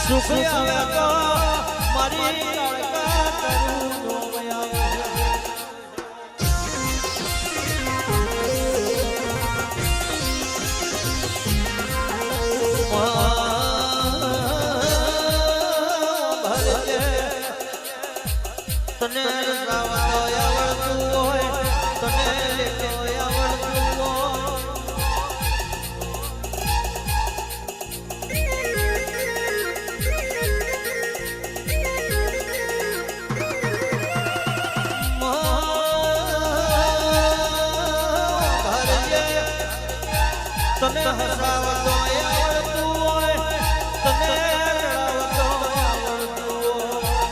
સુખ આવે તો મારી કાળકા કરું ધોવયા તને આવડતું હોય તને આવડતું તને હસાવતો આવડતું હોય તને રડાવતો આવડતું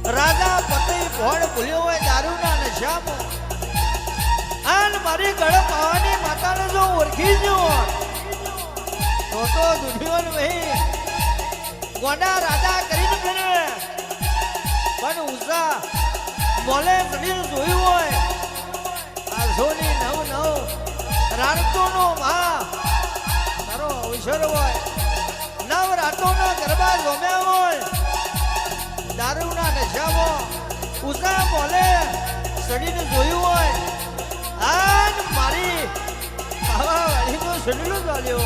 રાજા પતિ ભોળ ભૂલ્યો હોય દારૂના નશામાં આન મારી ગળે પાવાની માતાને જો ઓળખી ગયો તો દુનિયો નહીં ગોડા રાજા કરીને ફેરે પણ ઉષા મોલે સડી જોયું હોય આ સોની નવ રાણતોનો મા તારો અવસર હોય નવ રાતોનો ગરબા જોમ્યા હોય દારૂના નશામાં ઉષા મોલે સડીને જોયું હોય આજ મારી બાવા વાળીનો સડીનો ચાલ્યો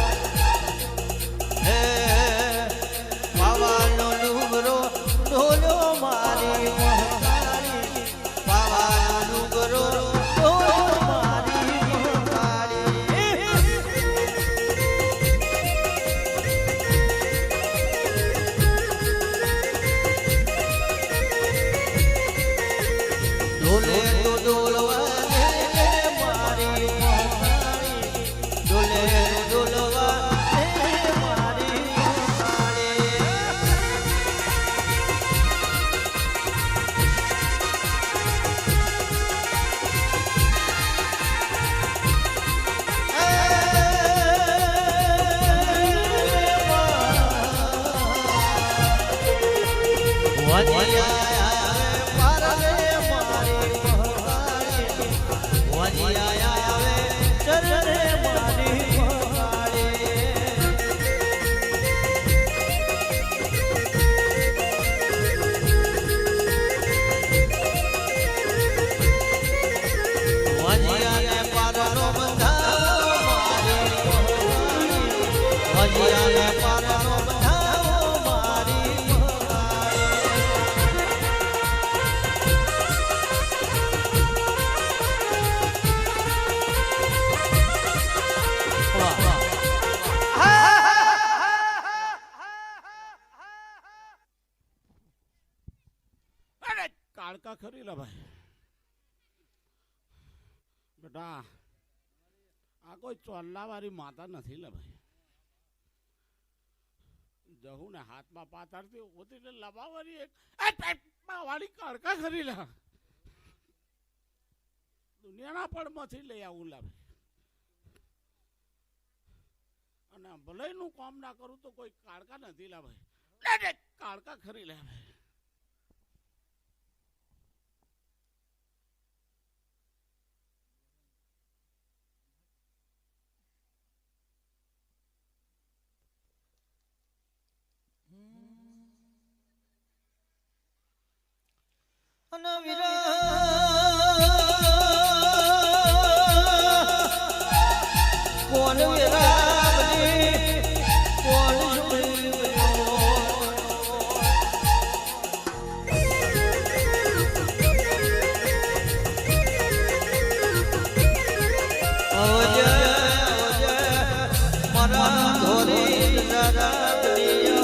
હે બાવાનો ડુંગરો ઢોલ્યો મારી મહતારી બાવાનો ડુંગરો ઢોલ્યો મારી ઢોલે તો ડોલવા મારી મહતારી ઢોલે ડોલવા મારી કાળકા ખરી લા ભાઈ બેટા આ કોઈ ચોલ્લા વાળી માતા નથી લા ભાઈ જહુ ને હાથમાં પાથરતી હોતી ને લબાવવાની એક વાળી કાળકા ખરી લા દુનિયાના પડમાંથી લઈ આવું લા ભાઈ અને ભલે નું કામ ના કરું તો કોઈ કાળકા નથી લા ભાઈ કાળકા ખરી લા ભાઈ અને વીરા કોણ વીરા કોણ મારા ધોરી રાતડીઓ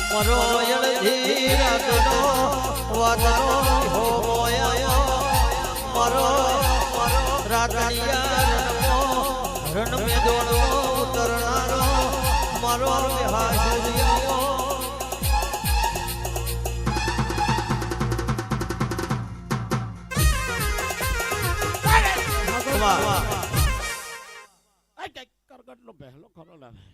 મરો યળધી રાતનો વાદનો હો મોયા મરો રાતડિયા રણ મે દોડો ઉતરનારો મરો વિહાસુરિયો કરગટનો પહેલો ખરો લાવે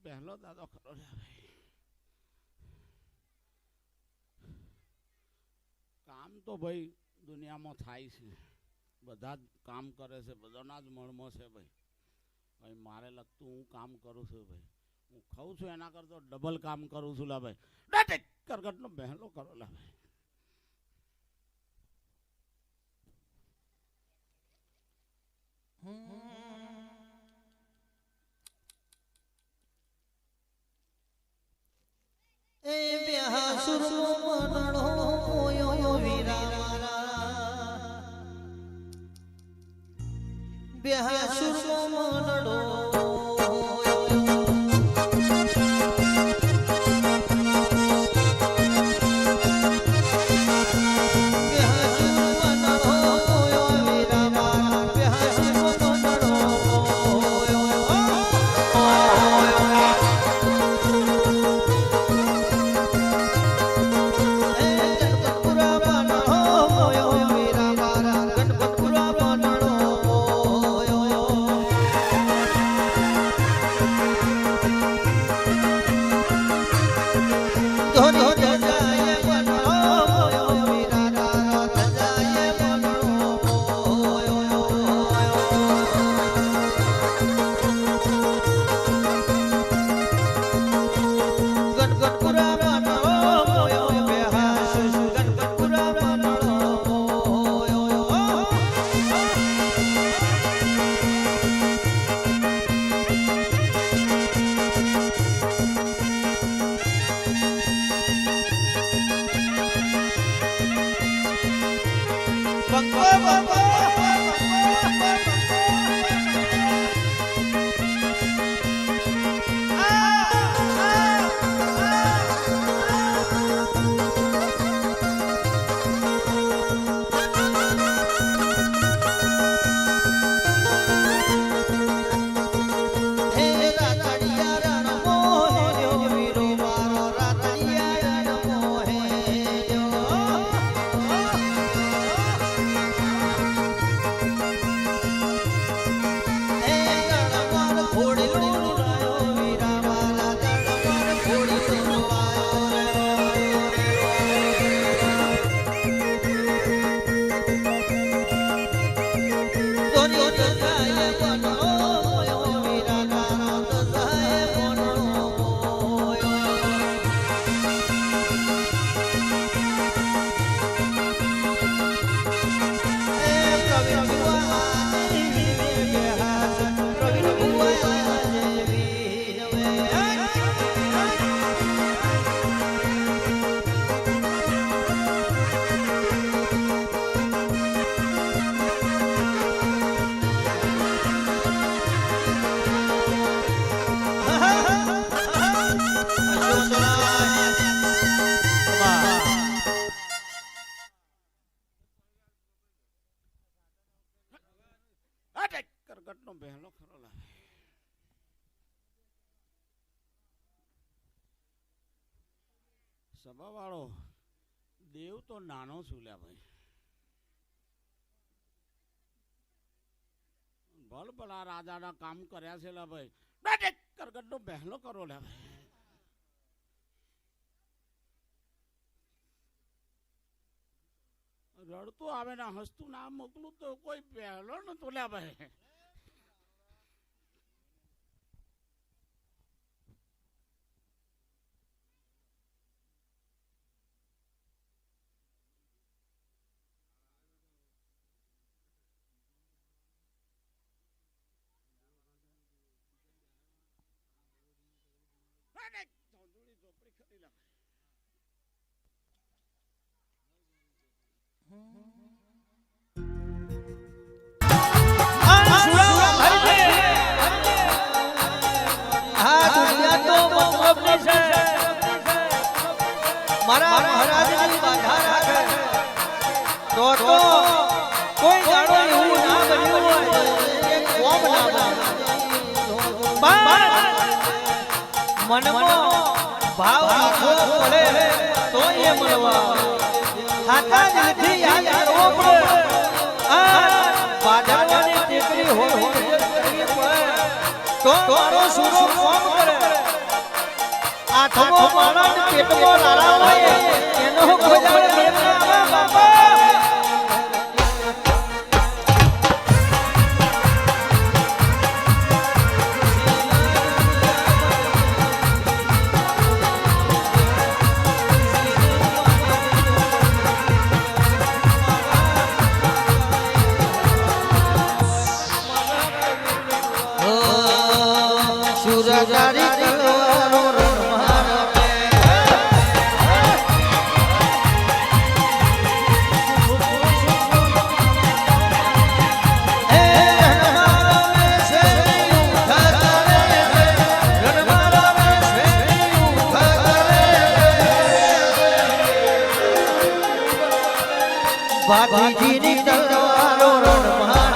પહેલો દાદો ખરો લાવે કામ તો ભાઈ દુનિયામાં થાય છે બધા જ કામ કરે છે બધાના જ મળમાં છે ભાઈ મારે લગતું હું કામ કરું છું ભાઈ હું ખાઉં છું એના કરતો ડબલ કામ કરું છું લા ભાઈ કરગટનો પહેલો ખરો લા ભાઈ એ બેહાસુર મનડો મોયો વીરા બેહાસુર મનડો કરગટનો પહેલો ખરો લાવે સભાવાળો દેવ તો નાનો છું લ્યા ભાઈ. ભલ ભલા રાજાના કામ કર્યા છે લા ભાઈ. કરગટનો બહેલો કરો લ્યા ભાઈ. રડતું આવે ને હસતું ના મોકલું તો કોઈ પહેલો નતો લ્યા ભાઈ. ચોપડી ખરી લા મારા મહારાજની બાધા રાખે તો કોઈ દાડો એવું ના બન્યું હોય કે કોમ ના બને. મનમાં ભાવ રાખવો પડે તો એ મળવા ખાતા જ નથી યાદ કરવો પડે. આ બાધવાની ટેકરી હોય તો મારો સુરો કોમ કરે. આઠમો માણસ પેટમાં લાલા હોય એનો કોઈ દાડો મેળ ના આવે બાપા. સુરગારી કરવાનો રણમાર ભાગીની તલવારો રણમાર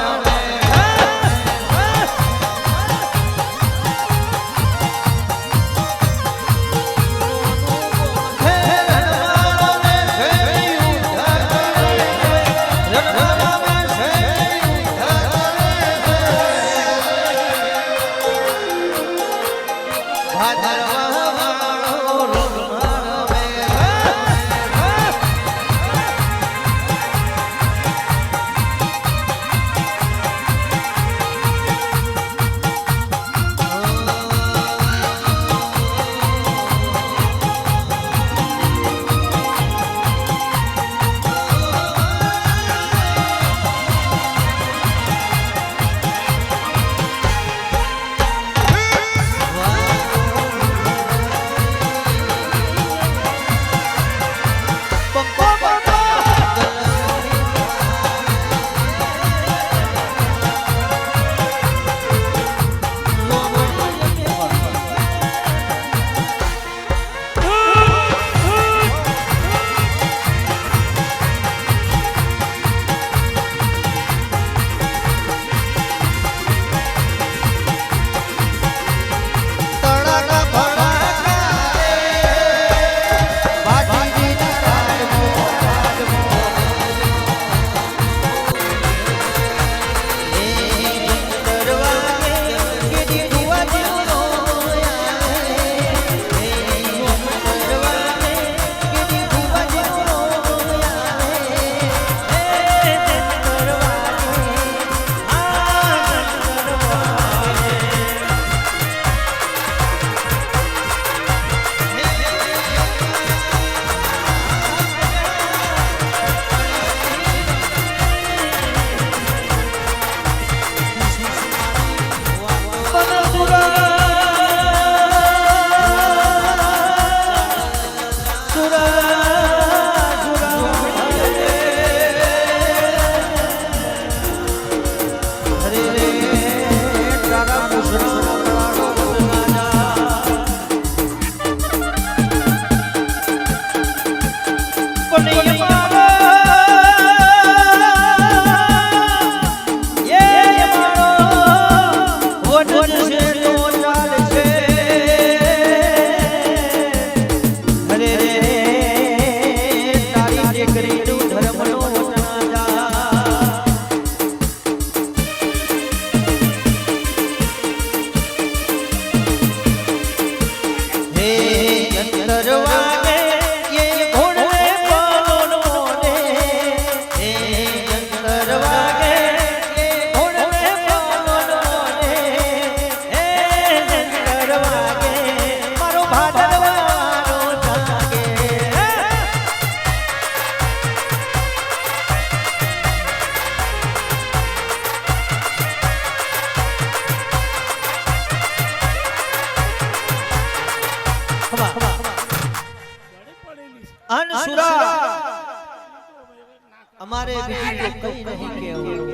કઈ નહીં કેવું,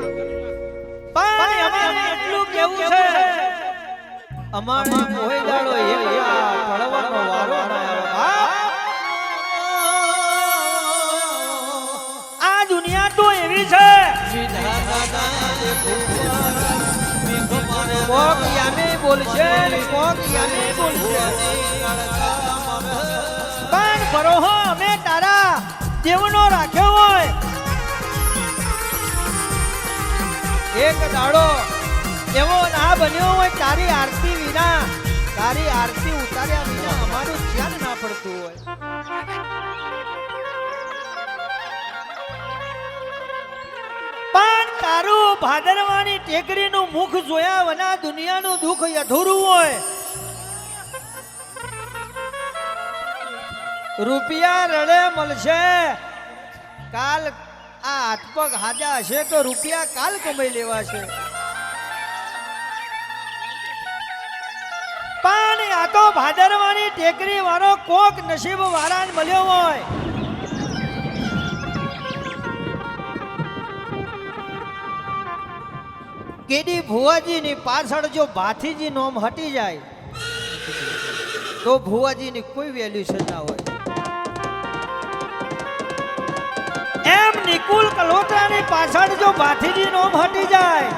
પણ અમે એટલું કેવું છે, અમારે કોઈ દાડો એકલા પડવાનો વારો ના આવે. આ દુનિયા તો એવી છે, કોક યામે બોલશે, કોક યામે બોલશે, પણ ભરોહો અમે તારા દેવનો રાખ્યો હોય. એક દાડો એવો ના બન્યો હોય તારી આરતી વિના, તારી આરતી ઉતાર્યા વિના અમારું ધ્યાન ના પડતું હોય. પણ તારું ભાદરવાની ટેકરીનું મુખ જોયા વના દુનિયાનું દુઃખ અધૂરું હોય. રૂપિયા રડે મળશે, કાલ આ હાથ પગ હાજા હશે તો રૂપિયા કાલ કમાઈ લેવાશે. પણ આ તો ભાદરવાની ટેકરી વાળો કોક નસીબ વાળાને મળ્યો હોય. કેડી ભુવાજીની પાછળ જો ભાથીજી નોમ હટી જાય તો ભુવાજીની કોઈ વેલ્યુશન ના હોય. એમ નિકુલ કલોત્રાની પાછળ જો ભાથીજી નોમ હટી જાય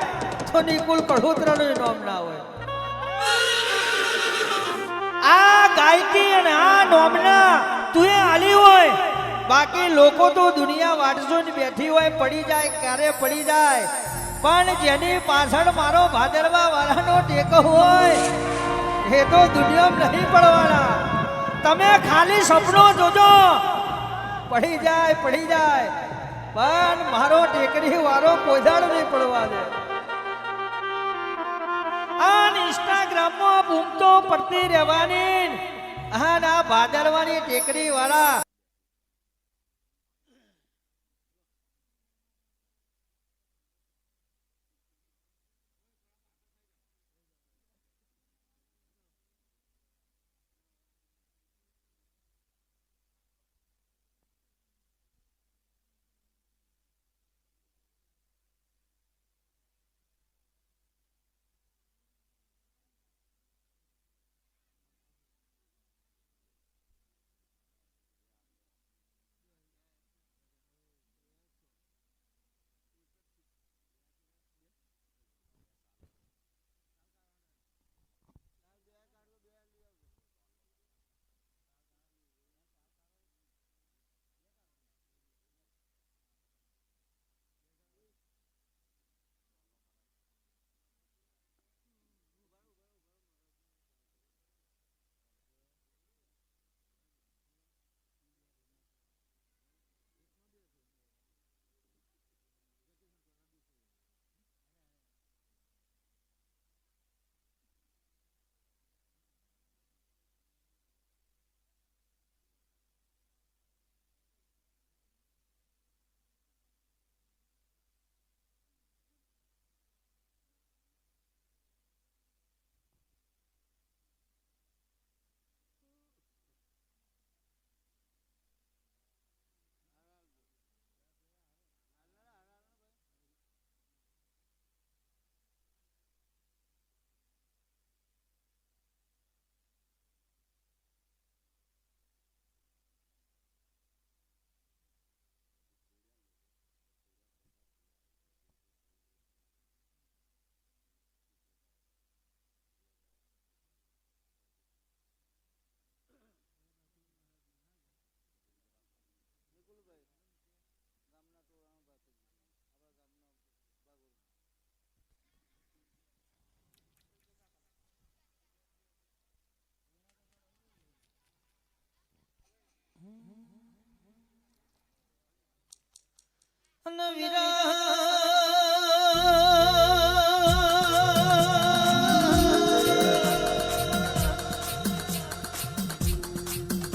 તો નિકુલ કલોત્રાનું નામ ના હોય. આ ગાયકી અને આ નોમના તું આલી હોય, બાકી લોકો તો દુનિયા વાટજો ને બેઠી હોય, પડી જાય ક્યારે પડી જાય. પણ જેની પાછળ મારો ભાદરવા વાળાનો ટેકો હોય એ તો દુનિયામાં નહીં પડવાના. તમે ખાલી સપનો જોજો, પડી જાય પડી જાય, પણ મારો ટેકરી વાળો કોઈ દાડો નહીં પડવા દે. આ ઇન્સ્ટાગ્રામમાં બૂમતો પડતી રહેવાની, આ ભાદરવાની ટેકરી વાળા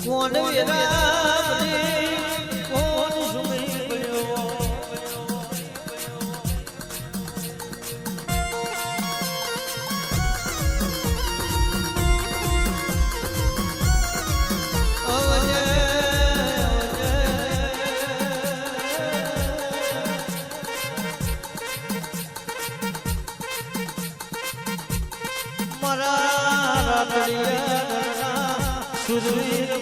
કોણ મારા રાતડિયા સુરવીર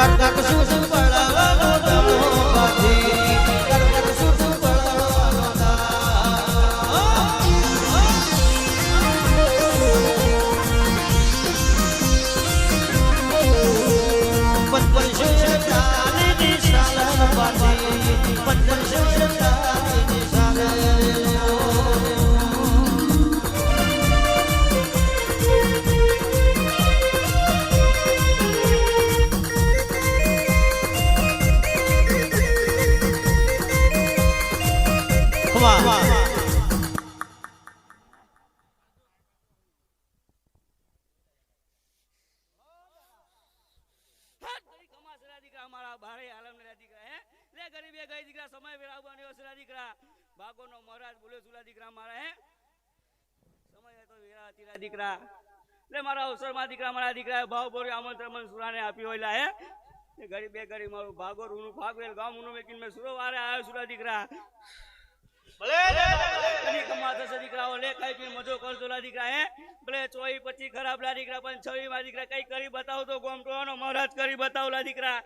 કરતક સુધ પડવાનો દમો બાજી કરતક સુધ પડવાનો પંદરસો ચાલી ની સાલ બાજી 1500 ચાલી ની સાલ દીકરા લે મારા અવસરમાં દીકરા મારા દીકરા ભાવ બોરી આમંત્રણ સુરાને આપી હોયલા હે ગરીબ બે ગરીબ મારું ભાગો રૂનું ભાગવેલ ગામ ઉનો મેકીન મે સુરો વારે આયો સુરા દીકરા ભલે કની કમા થશે દીકરાઓ લે કઈ પી મજો કરજો લા દીકરા હે ભલે 24 25 ખરાબ લા દીકરા પણ 26 માં દીકરા કઈ કરી બતાવો તો ગોમ ટોનો મહારાજ કરી બતાવો લા દીકરા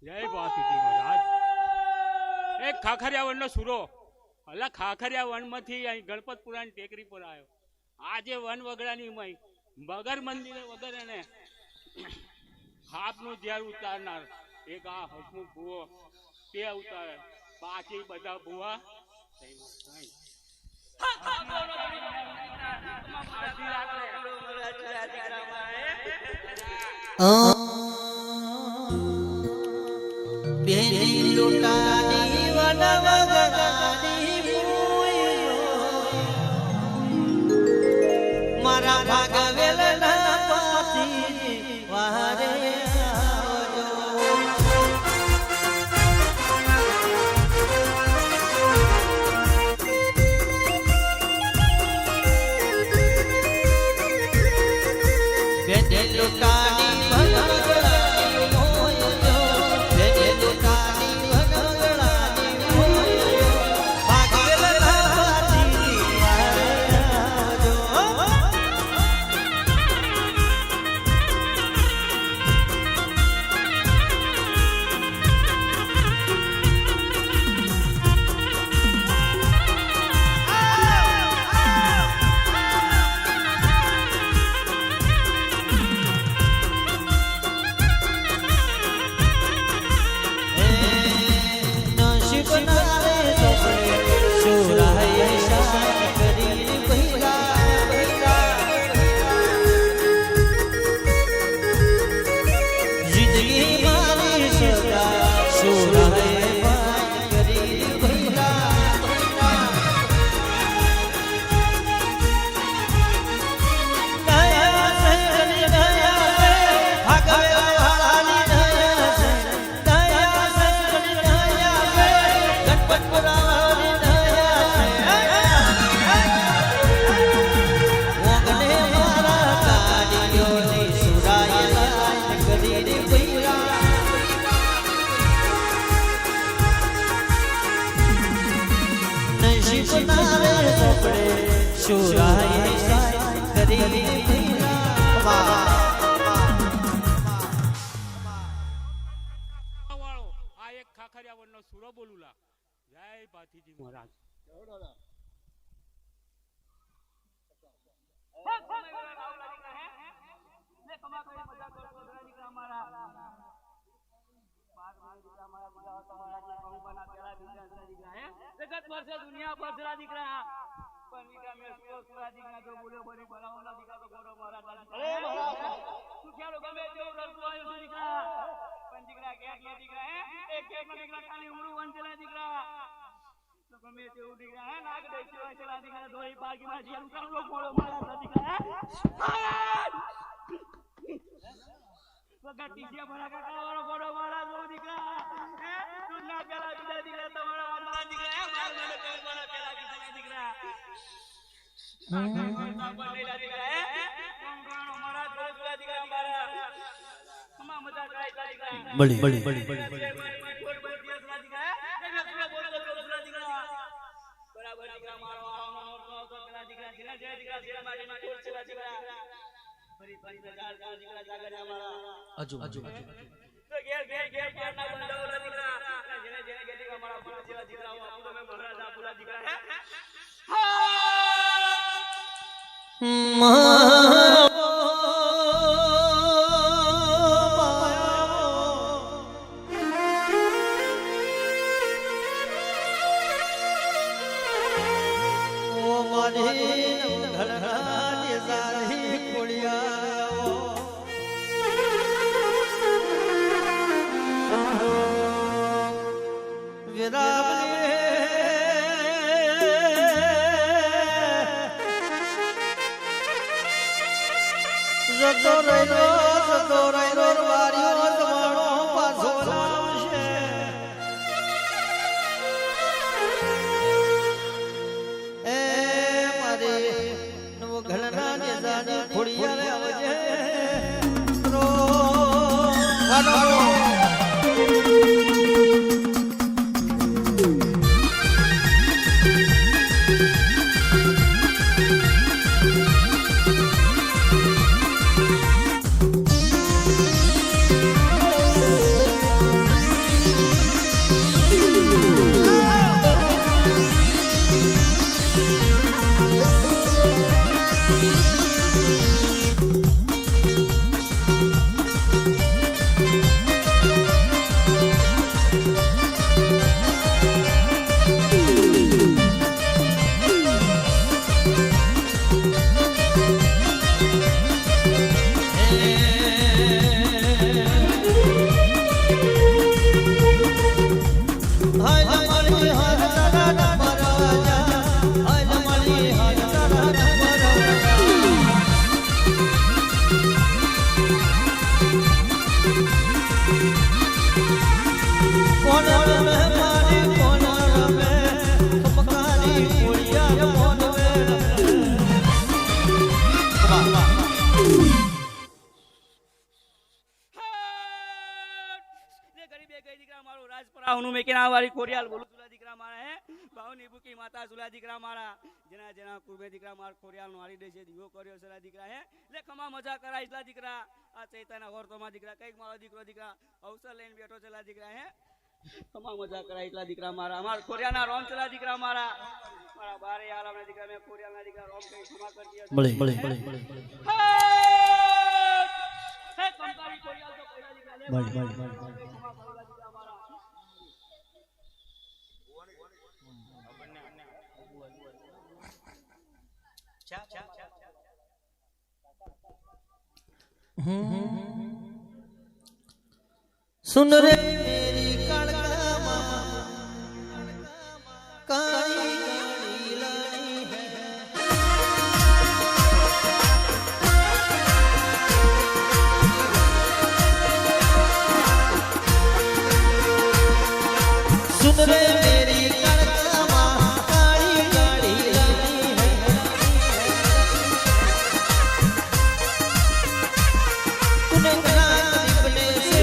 જય બાપુજી મહારાજ એક ખાખરિયા વનનો સુરો અલા ખાખરિયા વનમાંથી અહીં ગણપતપુરાની ટેકરી પર આવ્યો આજે વન વગડાની મય બગર મંદિરે વગર એને હાથનું ઝેર ઉતારનાર એક આ હસમુખ ભૂવો તે ઉતારે બાકી બધા ભૂવા બેની લોટાની વનવગડાની ભૂયો મારા ભાગવેલ ના પાછી વારે આવજો બેની લોટાની વનવગડાની ભૂયો બેની લોટાની વનવગડાની ભૂયો ભાગવેલ ના પાછી વારે આવજો વાળો આ એક ખાખરિયા વનનો સુરો બોલુલા જય બાપુજી મહારાજ જગત વર્ષે દુનિયા બસરા દીકરા પણ દીકરા મેં સુરો સુરા દીકરા જો બોલ્યો બની ભલાવના દીકરા તો ગોરો મહારાજ તું ખ્યાલો ગમે તેવું રસ્તો આવ્યો છે દીકરા પણ દીકરા કેક ના દીકરા હે એક કેક ના દીકરા ખાલી ઉમરું વંચેલા દીકરા તો ગમે તેવું દીકરા હે નાગ દઈ સેવા ચલા દીકરા ધોઈ બાકી માં જીરું કરલો મોળો મહારાજ દીકરા વગર ટીસિયા ભરા કાકા વાળો ગોરો મહારાજ નો દીકરા હે તું ના પેલા બીજા દીકરા તમારા વાળા દીકરા હે મારા મને કોઈ મને પેલા બીજા દીકરા બળી બરાબર દીકરા મારો આવતો પેલા દીકરા જેના જેના દીકરા જેના મારી કોલ છેલા દીકરા ફરી ફરી ચાર દીકરા જાગને અમારા હજુ તો ઘેર ના બંધાવલા દીકરા જેને જેને કે દીકરા મારા કોલ છેલા દીકરા આપું તમે મહારાજ આપુલા દીકરા જતો રહ્યો વારીઓ તમારો પાછો લાવશે એ મારી નવો ઘરના નેજાની ખોડિયારે આવજે રો વાળી કોરિયાલ બોલું સુલા દીકરા મારા હે બાવની ભૂકી માતા સુલા દીકરા મારા જેના જેના કુબે દીકરા માર કોરિયાલ નો હારી દે છે દીવો કર્યો સુલા દીકરા હે લે ખમા મજા કરાય સુલા દીકરા આ ચૈતના વર્તોમાં દીકરા કઈક મારો દીકરા અવસર લઈને બેઠો સુલા દીકરા હે ખમા મજા કરાય સુલા દીકરા મારા અમાર કોરિયાના રોમ સુલા દીકરા મારા મારા બારે આરામના દીકરા મે કોરિયાલના દીકરા રોમ કઈ ખમા કરી દીધા ભલે હે કંપારી કોરિયાલ તો પહેલા દીકરા લે ખમા કરી દીકરા મારા सुन रे मेरी कड़का काली काली लानी है सुन रे मेरी कड़का काली काली लानी है तूने अपने से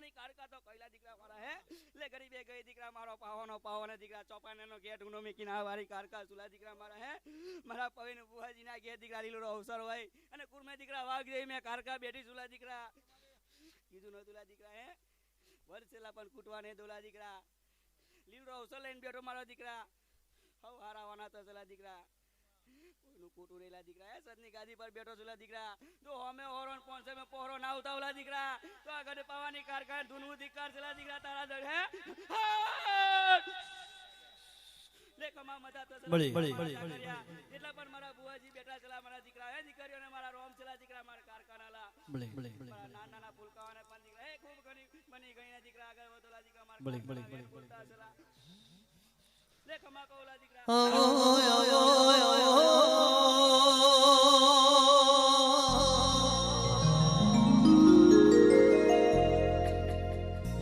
પાવાની કારકા તો કઈલા દીકરા મારા હે લે ગરીબે ગઈ દીકરા મારો પાવાનો દીકરા ચોપાનેનો ગેટ ઉનો મીકીને આ વારી કારકા સુલા દીકરા મારા હે મારા પવિન બુહાજીના ઘેર દીકરા લીલો અવસર હોય અને કુરમે દીકરા વાઘ જઈ મે કારકા બેઠી સુલા દીકરા કીધું ન તુલા દીકરા હે વર્ષેલા પણ કૂટવા ને દોલા દીકરા લીલો અવસર લઈને બેઠો મારો દીકરા હવ હારાવાના તો સુલા દીકરા કોઈનું કૂટું રેલા દીકરા હે સદની ગાદી પર બેઠો સુલા દીકરા તો હમે હોરોન પોંસે મે પોહરો ના ઉતાવલા દીકરા તો આગળ પાવાની કારકા ધૂનવું દીકરા સુલા દીકરા તારા દર હે લેખમાં મજા તો એટલા પણ મારા બુઆજી બેઠા ચલા મારા દીકરા હે દીકરીઓને મારા રોમ ચલા દીકરા મારા કારખાનાલા મારા નાના ફૂલકાવાને પણ દીકરા હે ખૂબ ઘણી બની ગઈ દીકરા આગળ વધોલા દીકરા મારા બોલતા ચલા લેખમાં કોલા દીકરા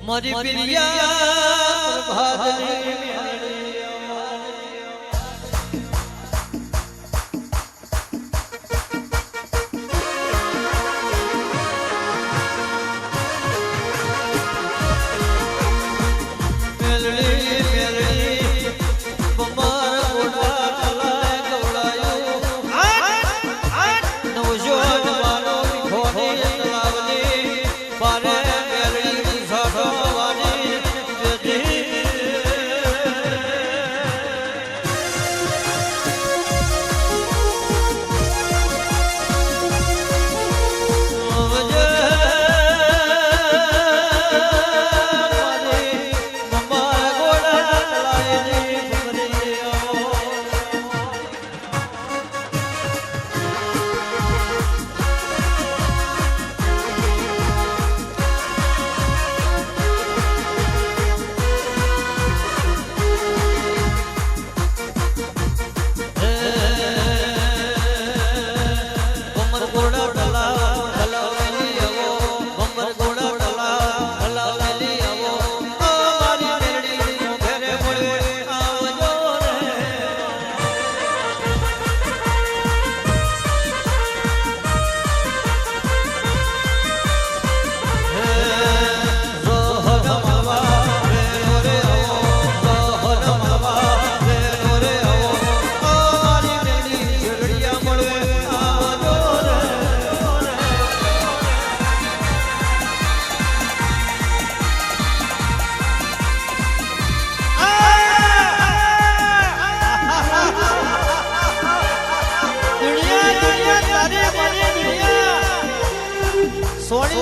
મારી પિરિયા પ્રભાતની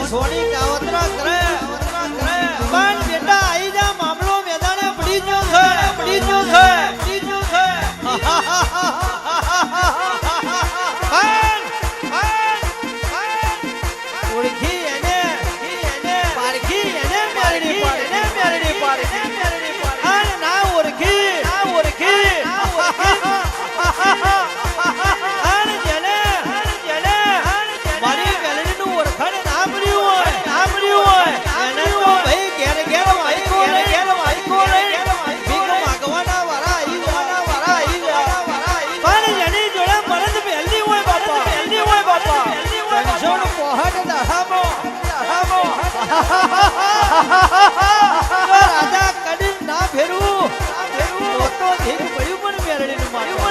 સોની કાવતરા કરે પણ બેટા આઈ જા મામલો મેદાને પડી ગયો છે ઓળખી એને પારખી એને મેરડી પાડી અને ના ઓળખી અને જેને મારી મેલડીનું ઓળખાણ ના મળ્યું હોય એને તો ભાઈ ઘેર વાઈકો લઈ ભીખ માગવાના વાળા આઈ પણ જેની જોડે મરદ પહેલી હોય બાપા કંસોડ પહોટ દહામો રાજા કડી ના ફેરવું તો ધીક પડ્યું પણ મેરડીનું માટું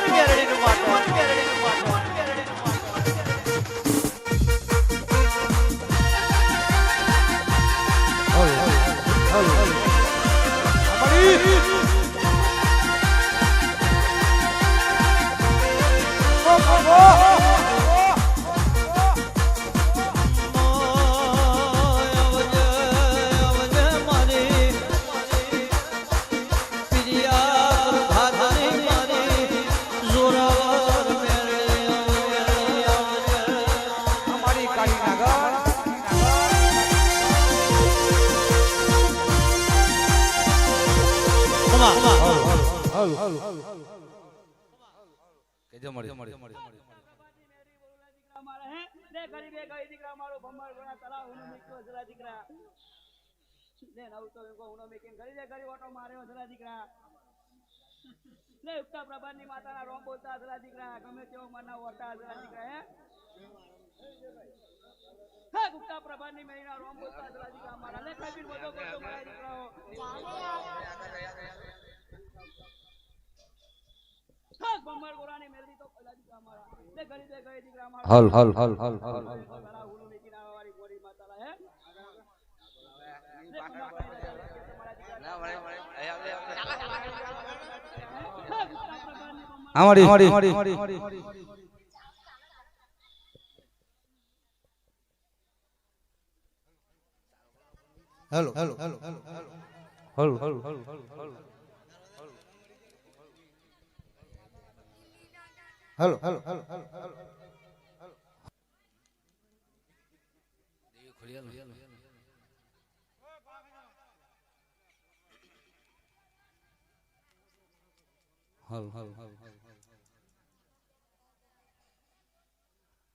પ્રભાની માતાના રોમ બોલતા દીકરા ગમે તેવો મના ઓરતા દીકરા હે હા ગુપ્તા પ્રભાની મહિના રોમ બોલતા સુરા દીકરા મારા લે કબીર બધો કરતો મારા દીકરાઓ હા બંબર ગોરાની મેલડી તો પેલા દીકરા મારા લે ગરી દે ગઈ દીકરા મારા હલ હલ હલ હલ હલ તારા હુલુ મેકી ના વાળી ગોરી માતાલા હે અમારી હેલો હેલો હેલો હેલો હલ હલ હલ હલ હેલો હેલો હેલો હલ હલ હલ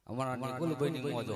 અમારા નિકુલભાઈ ની મોજો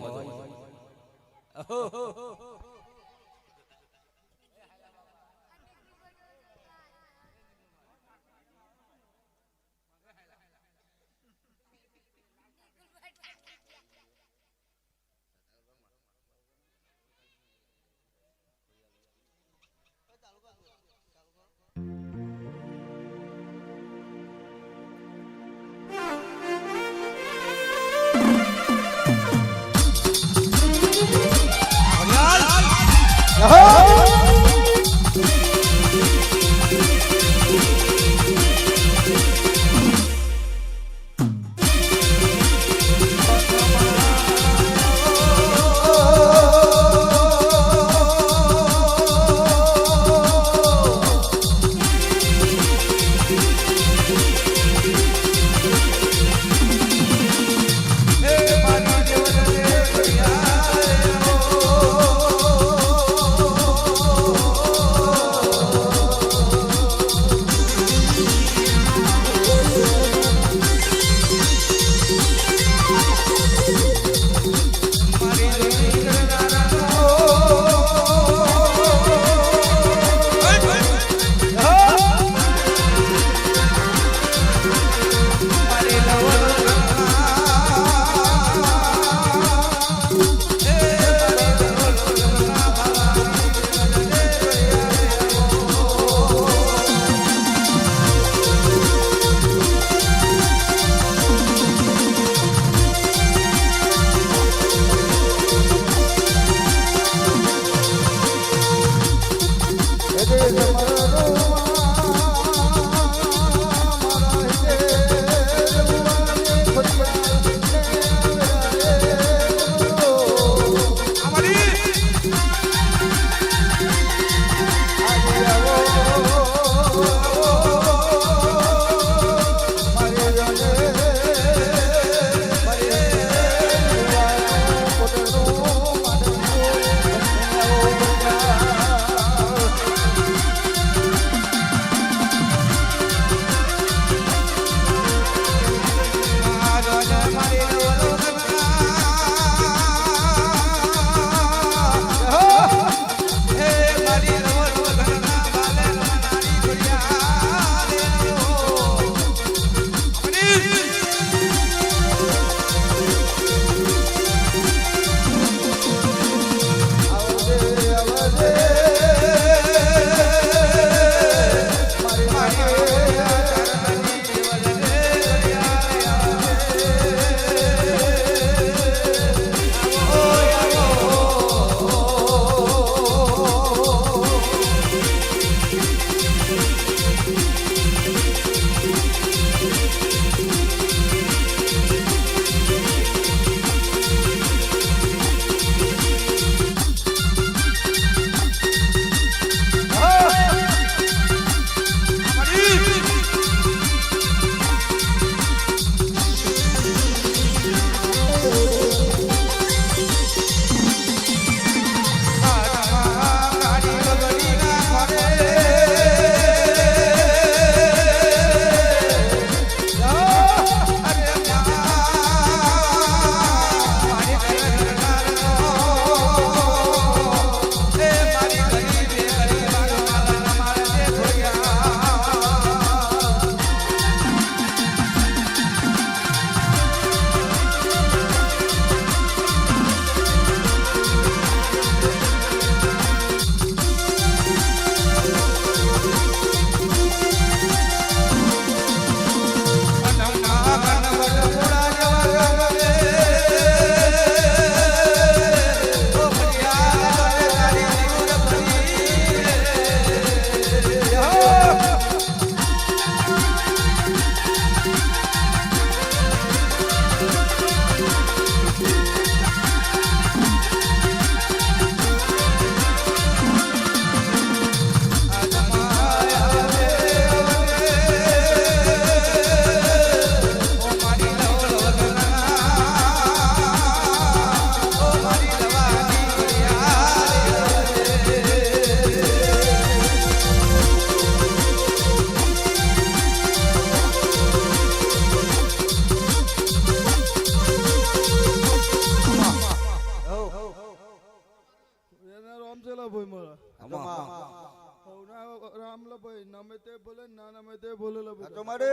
એના રામચેલા ભાઈ મારા આમાં હવના રામલા ભાઈ નમે તે બોલે ના નમે તે બોલેલા ભાઈ તમારે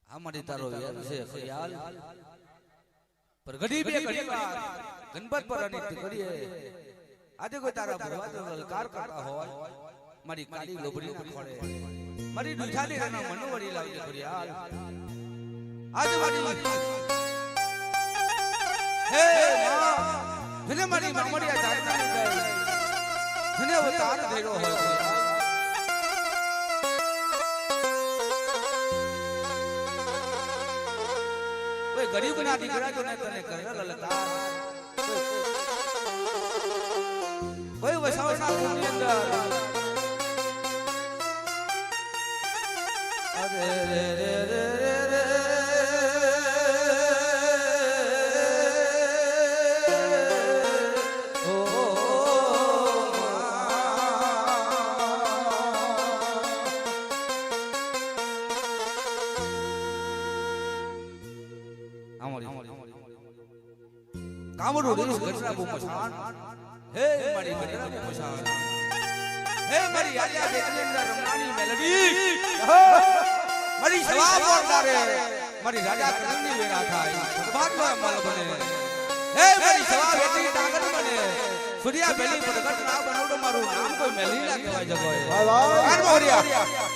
અમારી તારો યાર છે ખયાલ પર ઘડી બે ઘડી વાર ગણપત પર નિત્ય કરીએ આજે કોઈ તારા ભગવાન લલકાર કરતા હોય મારી કાળી લોબડી ના ખોળે મારી દુજાની રાના મનોવરી લાવજે ખયાલ આજે મારી હે માં જેને મારી મામડિયા જાતની ગઈ જેને અવતાર ધર્યો હોય કોઈ ગરીબ ના દીકરા તો ને તને કરે લલતા કોઈ વસાવના ભૂમિ અંદર અરે રે રે રે રે કામડો દેશ ગજરા બુમસાન હે મારી ગજરા બુમસાન હે મારી આલિયા દેખની અંદર રમણાની મેલડી મારી સવા બોલદારે મારી રાજા કદમની વેરા થાય ભાગવા મલ બને હે મારી સવા બેટી ડાગર બને સુડિયા બેલી પ્રગટ ના બનાવડો મારું નામ કોઈ મેલી ના કહેવાય જગોય વાહ વાહ કાન મોરિયા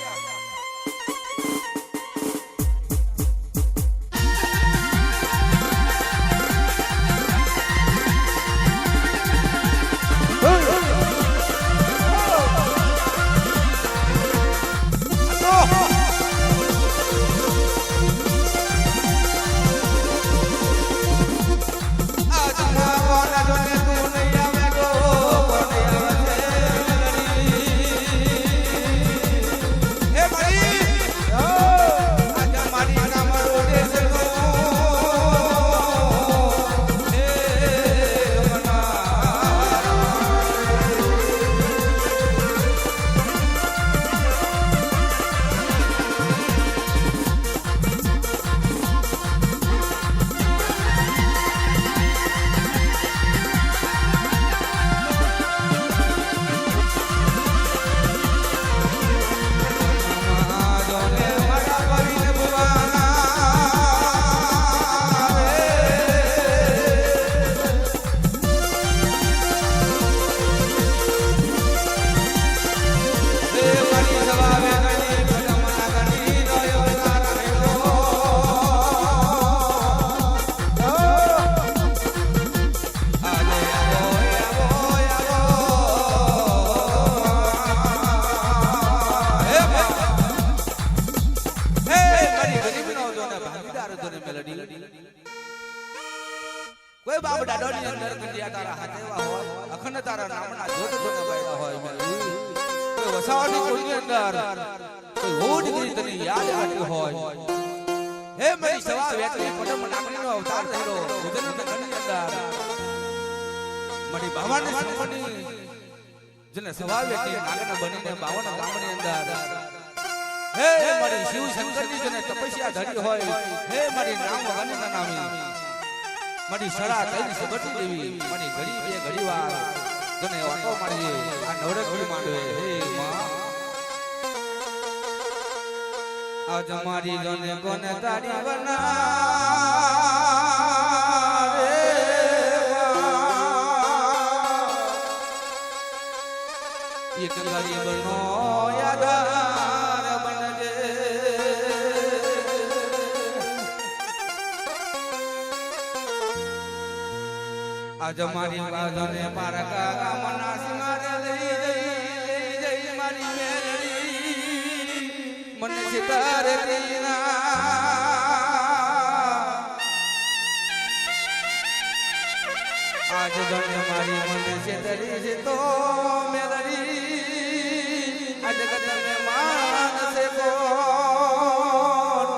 કોઈ બાપ દાડોની અંદર કંડિયા તારા હાથેવા હોય અખંડ તારા નામના જોત જોત બાયડા હોય મેલડી કોઈ વસાવાની કોઈની અંદર કોઈ હોડ ગઈ તને યાદ આવતી હોય હે મારી સવા વેટલી પદમ નામનો અવતાર થયો ઉદનંદ ઘરની અંદર મારી ભાવાની સંપની જેને સવા વેટલી નાગના બનીને 52 ગામની અંદર હે મારી શિવ શંકરની જેને તપસ્યા ધરી હોય હે મારી નામ વગરના નામી મારી સડા તઈ સબટી દેવી મારી ઘડી બે ઘડી વાર તને ઓટો મારી આ નવરત્ની માંડવે હે માં આજ મારી ગને કોને તારી બના રે એક ગરીબનો યાદાર બનજે આજ મારી બાજુને મારા કાકા મના સિંગારે લઈ જઈ મારી મેલડી મને સિતારે દીના આજ ગણ મારી મને સિતરી છે તો મેલડી આજ ગણ માન સે કોણ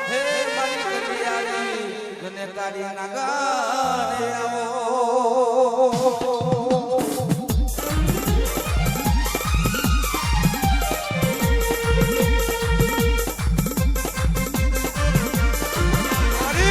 હે મારી કલિયારી ગને તારી નાગાને આવો અરે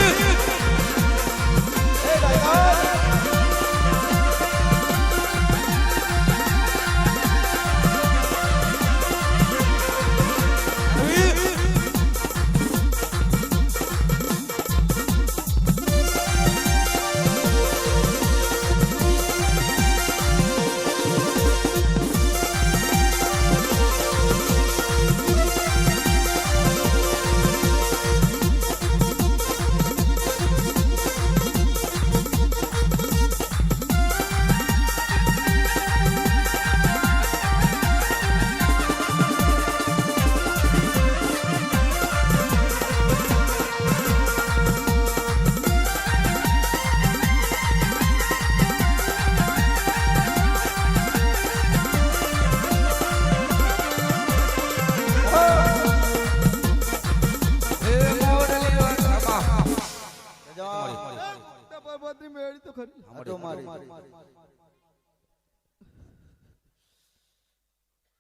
પરબતની મેળી તો ખરી આ તો મારી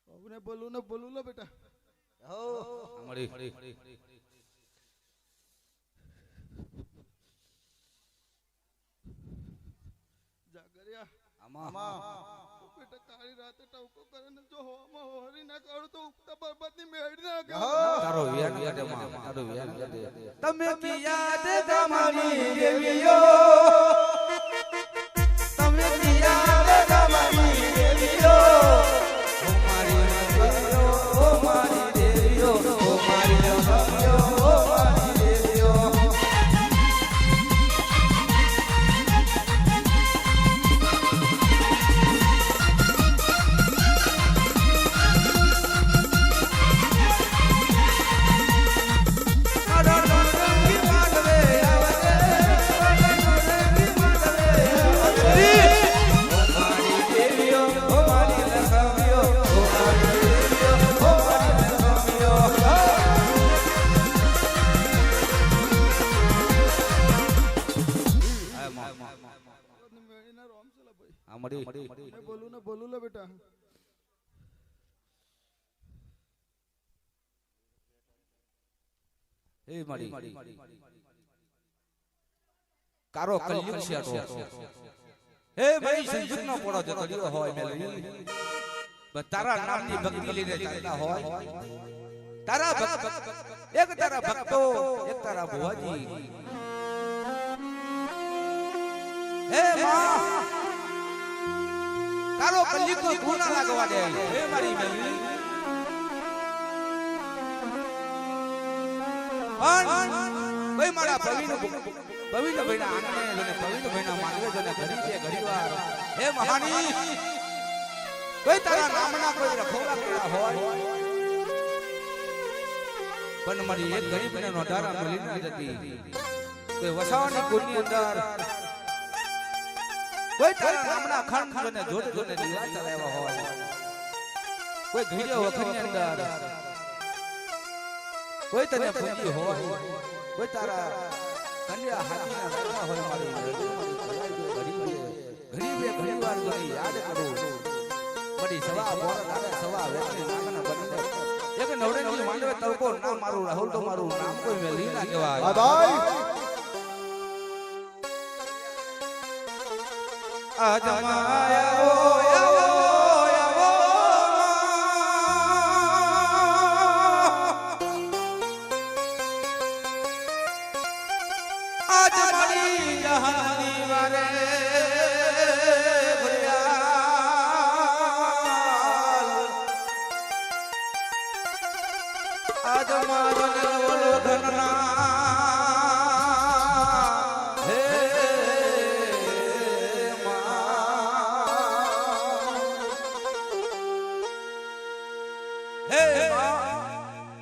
હવે બોલું લો બેટા મળી જાગરિયા આમાં બેટા કાળી રાતે ટવકો કરે ને જો હોમાં હોરી ના કાઢું તો ઉગતા પરબતની મેળી ના તારો વ્યાન કાઢે માં તારો વ્યાન કાઢે તમે કિયા દે તમારી દેવીઓ તમે કિયા દે તમારી દેવીઓ ઓ મારી દેવીઓ ઓ મારી દેવીઓ ઓ મારી દેવીઓ ઓ મારી દેવીઓ મેળી ના રોમ ચલા ભાઈ બોલું લો બેટા એ મળી કારો કલયુગ છે આ તો હે ભાઈ સંજુક નો પોળો જતો રહ્યો હોય મેલડી તારા નામની ભક્તિ લઈને ચાલતા હોય તારા ભક્ત એક તારા ભક્તો એક તારા ભુવાજી હે માં તારો કલયુગ તો તું ના લાગવા દે હે મારી મેલડી ભાઈ મારા પ્રવીણ ભાઈના આંગણે અને પ્રવીણ ભાઈના માંગવે જને ઘડી વાર હે મહાની કોઈ તારા નામના કોઈ રખોલા કર્યા હોય પણ મારી એક ગરીબને નોધારા મળી ના જતી કોઈ વસાવાની કુળની અંદર કોઈ તારા નામના ખંડ જોને જોડે દીવા ચલાવ્યા હોય કોઈ ઘીડે વખતની અંદર કોઈ તને પૂજી હોય કોઈ તારા કન્યા હાથના રાજા હોય મારી ઘડી વાર જોઈ યાદ કરું બડી સવા બોર લાગે સવા વેચની નાગના બનીને એક નવડેની માંડવે તડકો ના મારું રાહુલ તો મારું નામ કોઈ મેલી ના કહેવાય આજ મારી જહાની વારે આજ મારો નવલો ધનના હે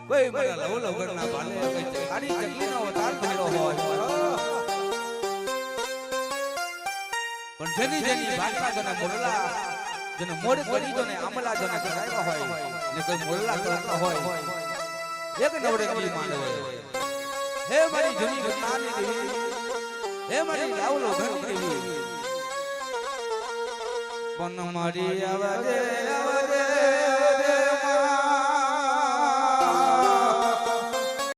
કોઈ મારા લવલો ઘરના બાલે કઈ આડી ચકલીનો અવતાર થયેલો હોય પણ જેની ભાષા જને મોરલા જેને મોડ કરી દો ને આમલા જને કરાવ્યા હોય ને કોઈ મોરલા કરતા હોય એક નવડેની માનવે હે મારી જૂની ઘટનાની દેવી હે મારી લાવલો ઘરની દેવી પણ મારી આવાજે